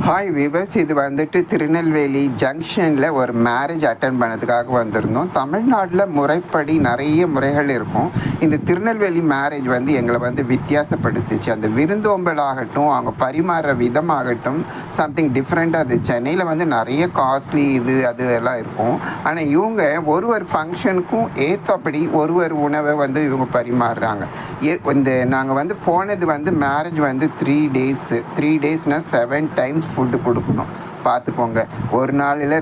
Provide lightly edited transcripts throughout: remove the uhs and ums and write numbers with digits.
Hi viewers, இது வந்துட்டு திருநெல்வேலி ஜங்ஷனில் ஒரு மேரேஜ் அட்டன் பண்ணதுக்காக வந்திருந்தோம். தமிழ்நாட்டில் முறைப்படி நிறைய முறைகள் இருக்கும். இந்த திருநெல்வேலி மேரேஜ் வந்து எங்களை வந்து வித்தியாசப்படுத்துச்சு. அந்த விருந்தோம்பல் ஆகட்டும், அவங்க பரிமாறுற விதமாகட்டும், சம்திங் டிஃப்ரெண்ட்டாக. அது சென்னையில் வந்து நிறைய காஸ்ட்லி இது அது எல்லாம் இருக்கும். ஆனால் இவங்க ஒரு ஃபங்க்ஷனுக்கும் ஏற்றபடி ஒரு உணவை வந்து இவங்க பரிமாறுறாங்க. இந்த நாங்கள் வந்து போனது வந்து மேரேஜ் வந்து 3 டேஸ்னால் 7 டைம்ஸ் ஃபுட்டு கொடுக்கணும். பார்த்துக்கோங்க, ஒரு நாளில்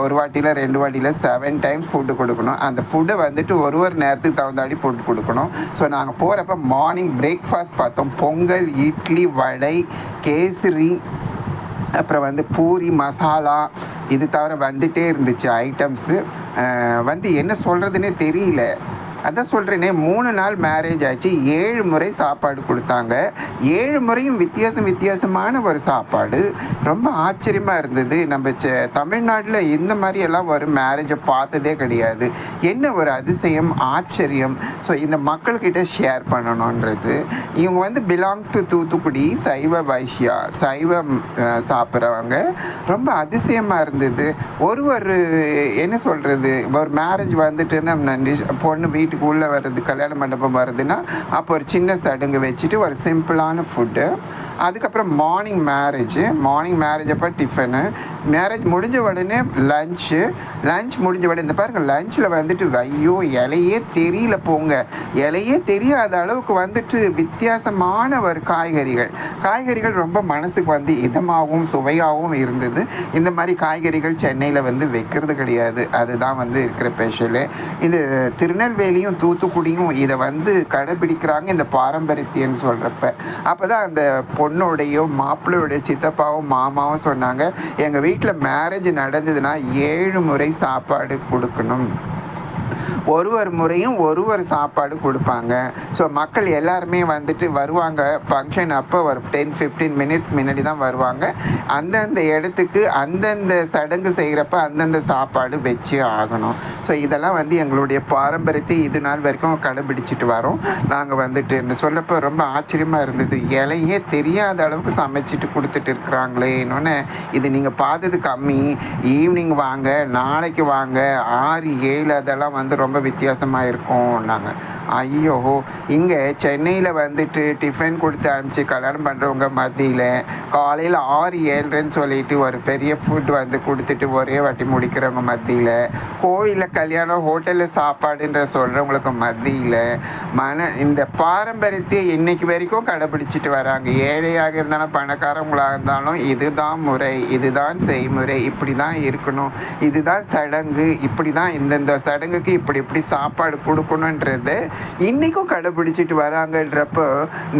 ஒரு வாட்டியில் 2 வாட்டியில் 7 டைம்ஸ் ஃபுட்டு கொடுக்கணும். அந்த ஃபுட்டை வந்துட்டு ஒரு நேரத்துக்கு தகுந்தாடி போட்டு கொடுக்கணும். ஸோ நாங்கள் போகிறப்ப மார்னிங் பிரேக்ஃபாஸ்ட் பார்த்தோம். பொங்கல், இட்லி, வடை, கேசரி, அப்புறம் வந்து பூரி, மசாலா, இது தவிர வந்துகிட்டே இருந்துச்சு ஐட்டம்ஸு. வந்து என்ன சொல்கிறதுனே தெரியல. அதான் சொல்கிறேனே, 3 நாள் மேரேஜ் ஆச்சு, 7 முறை சாப்பாடு கொடுத்தாங்க. 7 முறையும் வித்தியாசமான ஒரு சாப்பாடு. ரொம்ப ஆச்சரியமாக இருந்தது. நம்ம தமிழ்நாட்டில் இந்த மாதிரியெல்லாம் ஒரு மேரேஜை பார்த்ததே கிடையாது. என்ன ஒரு அதிசயம், ஆச்சரியம். ஸோ இந்த மக்கள்கிட்ட ஷேர் பண்ணணுன்றது. இவங்க வந்து பிலாங் டு தூத்துக்குடி, சைவ வைஷ்யா, சைவம் சாப்பிட்றவங்க. ரொம்ப அதிசயமாக இருந்தது. என்ன சொல்கிறது, ஒரு மேரேஜ் வந்துட்டு நம்ம பொண்ணு வீட்டுக்கு உள்ளே வர்றது, கல்யாண மண்டபம் வருதுன்னா அப்போ ஒரு சின்ன சடங்கு வச்சுட்டு ஒரு சிம்பிளான ஃபுட்டு. அதுக்கப்புறம் மார்னிங் மேரேஜ் அப்போ டிஃபனு. மேரேஜ் முடிஞ்ச உடனே லஞ்ச் முடிஞ்ச உடனே இந்த பாருங்கள், லஞ்சில் வந்துட்டு ஐயோ இலையே தெரியல. போங்க, இலையே தெரியாத அளவுக்கு வந்துட்டு வித்தியாசமான ஒரு காய்கறிகள் ரொம்ப மனசுக்கு வந்து இதமாகவும் சுவையாகவும் இருந்தது. இந்த மாதிரி காய்கறிகள் சென்னையில் வந்து வைக்கிறது கிடையாது. அதுதான் வந்து இருக்கிற ஸ்பெஷலு. இது திருநெல்வேலியும் தூத்துக்குடியும் இதை வந்து கடைபிடிக்கிறாங்க, இந்த பாரம்பரியத்தின்னு சொல்கிறப்ப. அப்போ தான் அந்த பொண்ணோடையோ மாப்பிள்ளையோடைய சித்தப்பாவும் மாமாவும் சொன்னாங்க, எங்கள் வீட்டில் மேரேஜ் நடந்ததுன்னா 7 முறை சாப்பாடு கொடுக்கணும். ஒரு முறையும் ஒரு சாப்பாடு கொடுப்பாங்க. ஸோ மக்கள் எல்லாருமே வந்துட்டு வருவாங்க. ஃபங்க்ஷன் அப்போ ஒரு 10-15 மினிட்ஸ் முன்னாடி தான் வருவாங்க. அந்தந்த இடத்துக்கு அந்தந்த சடங்கு செய்கிறப்ப அந்தந்த சாப்பாடு வச்சு ஆகணும். ஸோ இதெல்லாம் வந்து எங்களுடைய பாரம்பரியத்தை இது நாள் வரைக்கும் கடைபிடிச்சிட்டு வரோம். நாங்கள் வந்துட்டு சொல்கிறப்ப ரொம்ப ஆச்சரியமாக இருந்தது. இலையே தெரியாத அளவுக்கு சமைச்சிட்டு கொடுத்துட்டு இருக்கிறாங்களேன்னு. இது நீங்கள் பார்த்தது கம்மி. ஈவினிங் வாங்க, நாளைக்கு வாங்க, 6-7 அதெல்லாம் வந்து ரொம்ப வித்தியாசமாக இருக்கும். நாங்கள் ஐயோ, இங்கே சென்னையில் வந்துட்டு டிஃபன் கொடுத்து அனுப்பிச்சி கல்யாணம் பண்ணுறவங்க மத்தியில் காலையில் 6-7ன்னு சொல்லிட்டு ஒரு பெரிய ஃபுட் வந்து கொடுத்துட்டு ஒரே வாட்டி முடிக்கிறவங்க மத்தியில், கோவிலில் கல்யாணம் ஹோட்டலில் சாப்பாடுன்ற சொல்கிறவங்களுக்கு மத்தியில் இந்த பாரம்பரியத்தை இன்னைக்கு வரைக்கும் கடைபிடிச்சிட்டு வராங்க. ஏழையாக இருந்தாலும் பணக்காரவங்களாக இருந்தாலும் இதுதான் முறை, இதுதான் செய்முறை, இப்படி தான் இருக்கணும், இதுதான் சடங்கு, இப்படி தான் இந்தந்த சடங்குக்கு இப்படி சாப்பாடு கொடுக்கணுன்றது இன்றைக்கும் கடைபிடிச்சிட்டு வராங்கன்றப்போ,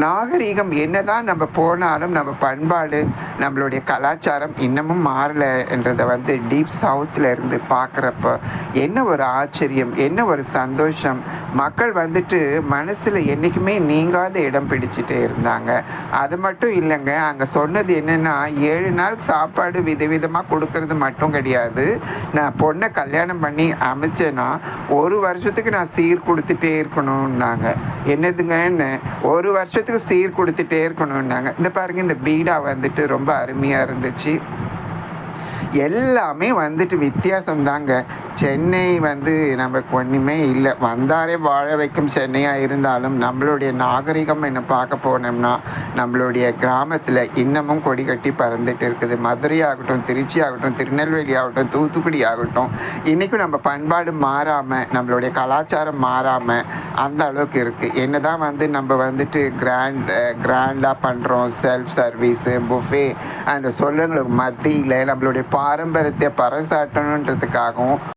நாகரீகம் என்னதான் நம்ம போனாலும் நம்ம பண்பாடு, நம்மளுடைய கலாச்சாரம் இன்னமும் மாறலைன்றதை வந்து டீப் சவுத்தில் இருந்து பார்க்குறப்போ என்ன ஒரு ஆச்சரியம், என்ன ஒரு சந்தோஷம். மக்கள் வந்துட்டு மனசில் என்றைக்குமே நீங்காத இடம் பிடிச்சிட்டே இருந்தாங்க. அது மட்டும் இல்லைங்க, அங்கே சொன்னது என்னென்னா 7 நாள் சாப்பாடு விதவிதமாக கொடுக்கறது மட்டும் கிடையாது. நான் பொண்ணை கல்யாணம் பண்ணி அமைச்சேன்னா 1 வருஷத்துக்கு நான் சீர் கொடுத்துட்டே இருக்கணும்னாங்க. என்னதுங்கன்னு 1 வருஷத்துக்கு சீர் கொடுத்துட்டே இருக்கணும்னாங்க. இந்த பாருங்க, இந்த பீடா வந்துட்டு ரொம்ப அருமையாக இருந்துச்சு. எல்லாமே வந்துட்டு வித்தியாசம்தாங்க. சென்னை வந்து நமக்கு ஒன்றுமே இல்லை. வந்தாரே வாழ வைக்கும் சென்னையாக இருந்தாலும் நம்மளுடைய நாகரிகம் என்ன பார்க்க போனோம்னா நம்மளுடைய கிராமத்தில் இன்னமும் கொடி கட்டி பறந்துட்டு இருக்குது. மதுரை ஆகட்டும், திருச்சி ஆகட்டும், திருநெல்வேலி ஆகட்டும், தூத்துக்குடி ஆகட்டும், இன்றைக்கும் நம்ம பண்பாடு மாறாமல், நம்மளுடைய கலாச்சாரம் மாறாமல் அந்த அளவுக்கு இருக்குது. என்ன தான் வந்து நம்ம வந்துட்டு கிராண்டாக பண்ணுறோம், செல்ஃப் சர்வீஸு, புஃபே அந்த சொல்லுங்களுக்கு மத்தியில் நம்மளுடைய பாரம்பரியத்தை பறைசாட்டணுன்றதுக்காகவும்